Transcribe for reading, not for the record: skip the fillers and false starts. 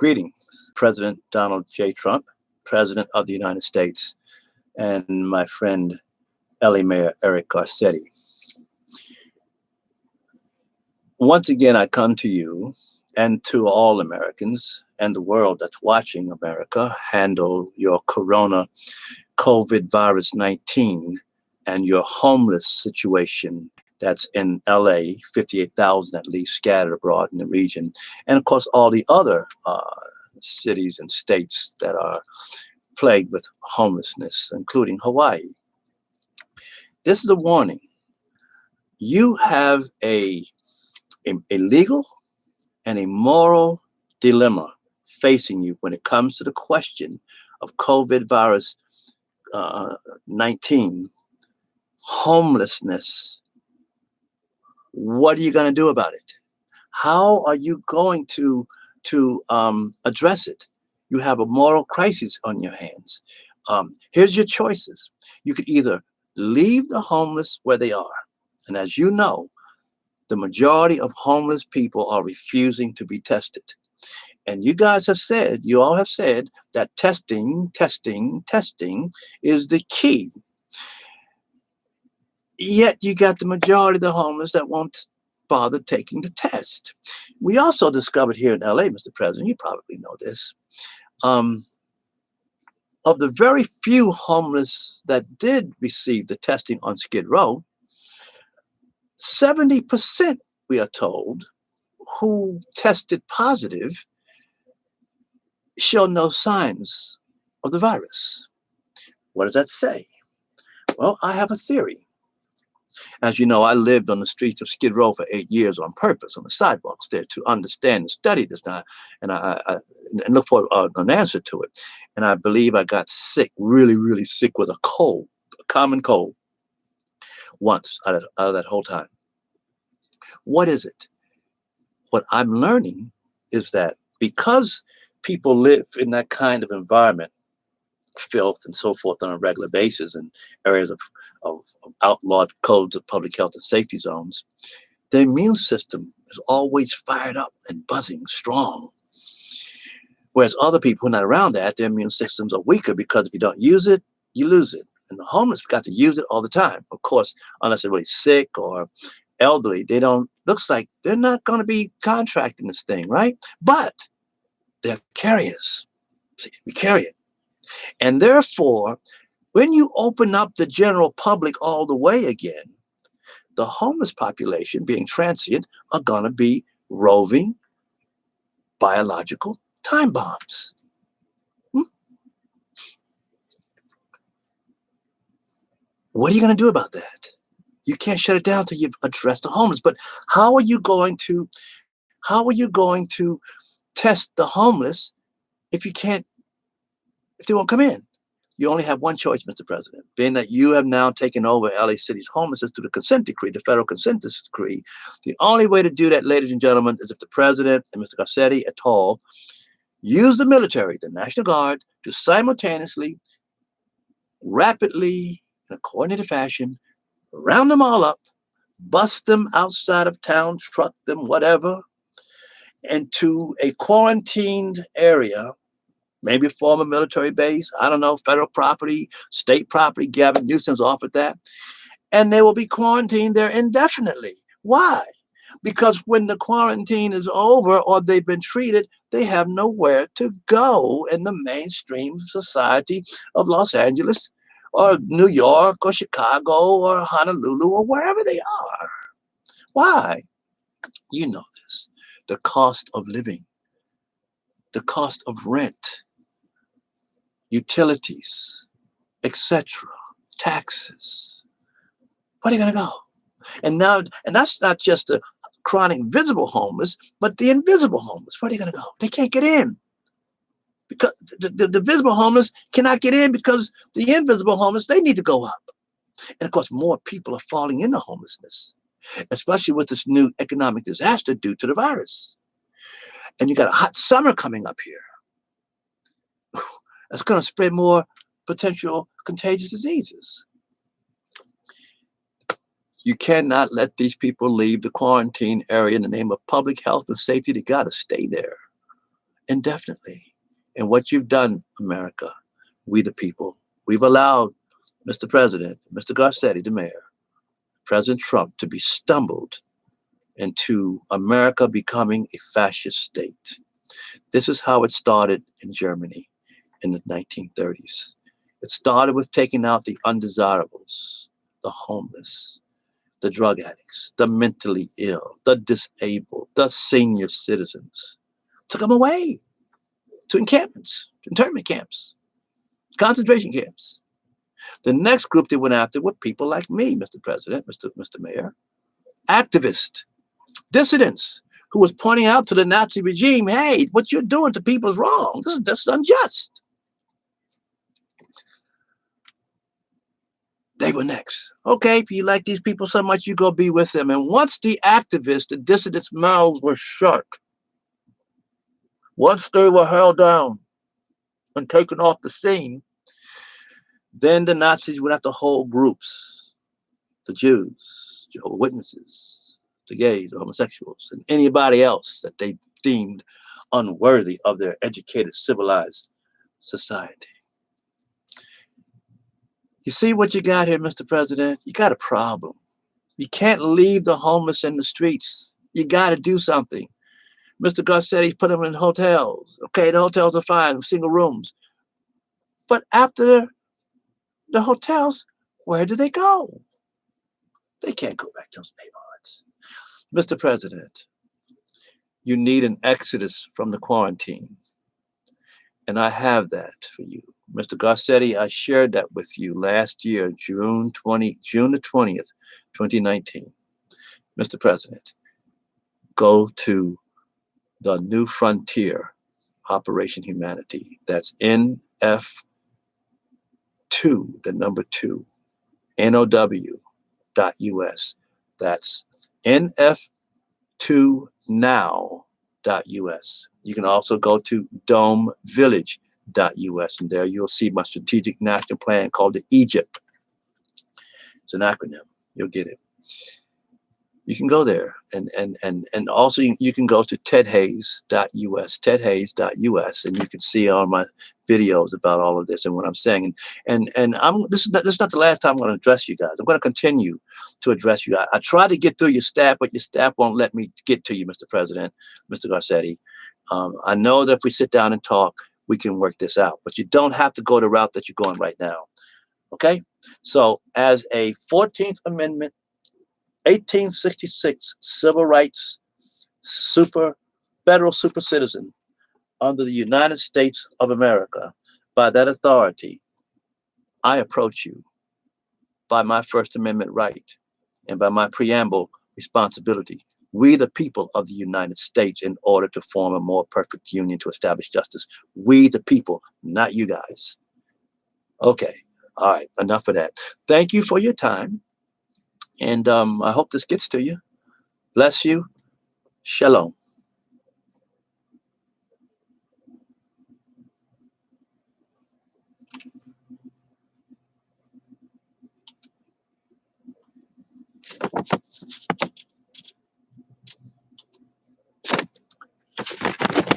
Greeting, President Donald J. Trump, President of the United States, and my friend Mayor Eric Garcetti. Once again, I come to you and to all Americans and the world that's watching America handle your corona COVID virus 19 and your homeless situation that's in LA, 58,000 at least scattered abroad in the region. And of course, all the other cities and states that are plagued with homelessness, including Hawaii. This is a warning. You have a legal and a moral dilemma facing you when it comes to the question of COVID virus 19, homelessness. What are you going to do about it? How are you going to address it? You have a moral crisis on your hands. Here's your choices. You could either leave the homeless where they are. And as you know, the majority of homeless people are refusing to be tested. And you guys have said, you all have said that testing is the key. Yet you got the majority of the homeless that won't bother taking the test. We also discovered here in LA, Mr. President, you probably know this, of the very few homeless that did receive the testing on Skid Row, 70%, we are told, who tested positive show no signs of the virus. What does that say? Well, I have a theory. As you know, I lived on the streets of Skid Row for 8 years on purpose, on the sidewalks there, to understand and study this now, and I look for an answer to it. And I believe I got sick, really, really sick with a cold, a common cold, once out of that whole time. What is it? What I'm learning is that because people live in that kind of environment, filth and so forth, on a regular basis in areas of outlawed codes of public health and safety zones, the immune system is always fired up and buzzing strong. Whereas other people who are not around that, their immune systems are weaker because if you don't use it, you lose it. And the homeless got to use it all the time. Of course, unless they're really sick or elderly, looks like they're not going to be contracting this thing, right? But they're carriers. See, we carry it. And therefore, when you open up the general public all the way again, the homeless population, being transient, are going to be roving biological time bombs. What are you going to do about that? You can't shut it down until you've addressed the homeless. But how are you going to test the homeless if they won't come in? You only have one choice, Mr. President, being that you have now taken over LA City's homelessness through the consent decree, the federal consent decree. The only way to do that, ladies and gentlemen, is if the President and Mr. Garcetti et al. Use the military, the National Guard, to simultaneously, rapidly, in a coordinated fashion, round them all up, bust them outside of town, truck them, whatever, into a quarantined area, maybe a former military base, I don't know, federal property, state property. Gavin Newsom's offered that. And they will be quarantined there indefinitely. Why? Because when the quarantine is over or they've been treated, they have nowhere to go in the mainstream society of Los Angeles or New York or Chicago or Honolulu or wherever they are. Why? You know this. The cost of living, the cost of rent, utilities, etc., taxes. Where are they going to go? And that's not just the chronic visible homeless, but the invisible homeless. Where are they going to go? They can't get in. Because the visible homeless cannot get in because the invisible homeless, they need to go up. And of course, more people are falling into homelessness, especially with this new economic disaster due to the virus. And you got a hot summer coming up here. That's going to spread more potential contagious diseases. You cannot let these people leave the quarantine area in the name of public health and safety. They got to stay there. indefinitely. And what you've done, America, we the people, we've allowed Mr. President, Mr. Garcetti, the mayor, President Trump, to be stumbled into America becoming a fascist state. This is how it started in Germany in the 1930s. It started with taking out the undesirables, the homeless, the drug addicts, the mentally ill, the disabled, the senior citizens. Took them away to encampments, internment camps, concentration camps. The next group they went after were people like me, Mr. President, Mr. Mayor, activists, dissidents, who was pointing out to the Nazi regime, hey, what you're doing to people is wrong. This is unjust. They were next. Okay, if you like these people so much, you go be with them. And once the activists, the dissidents' mouths were shut, once they were held down and taken off the scene, then the Nazis went after whole groups, the Jews, Jehovah's Witnesses, the gays, the homosexuals, and anybody else that they deemed unworthy of their educated, civilized society. You see what you got here, Mr. President? You got a problem. You can't leave the homeless in the streets. You got to do something. Mr. Garcetti put them in hotels. Okay, the hotels are fine, single rooms. But after the hotels, where do they go? They can't go back to those neighborhoods. Mr. President, you need an exodus from the quarantine. And I have that for you. Mr. Garcetti, I shared that with you last year, June the 20th, 2019. Mr. President, go to the New Frontier Operation Humanity. That's NF2, the number 2, NOW.US. That's NF2now.us. You can also go to domevillage.us, and there you'll see my strategic national plan called the Egypt. It's an acronym. You'll get it. You can go there, and also you can go to tedhayes.us, tedhayes.us, and you can see all my videos about all of this and what I'm saying. And this is not the last time I'm going to address you guys. I'm going to continue to address you. I try to get through your staff, but your staff won't let me get to you, Mr. President, Mr. Garcetti. I know that if we sit down and talk, we can work this out, but you don't have to go the route that you're going right now. Okay? So as a 14th Amendment, 1866 civil rights federal super citizen under the United States of America, by that authority, I approach you by my First Amendment right and by my preamble responsibility. We, the people of the United States, in order to form a more perfect union to establish justice. We, the people, not you guys. Okay. All right. Enough of that. Thank you for your time. And I hope this gets to you. Bless you. Shalom.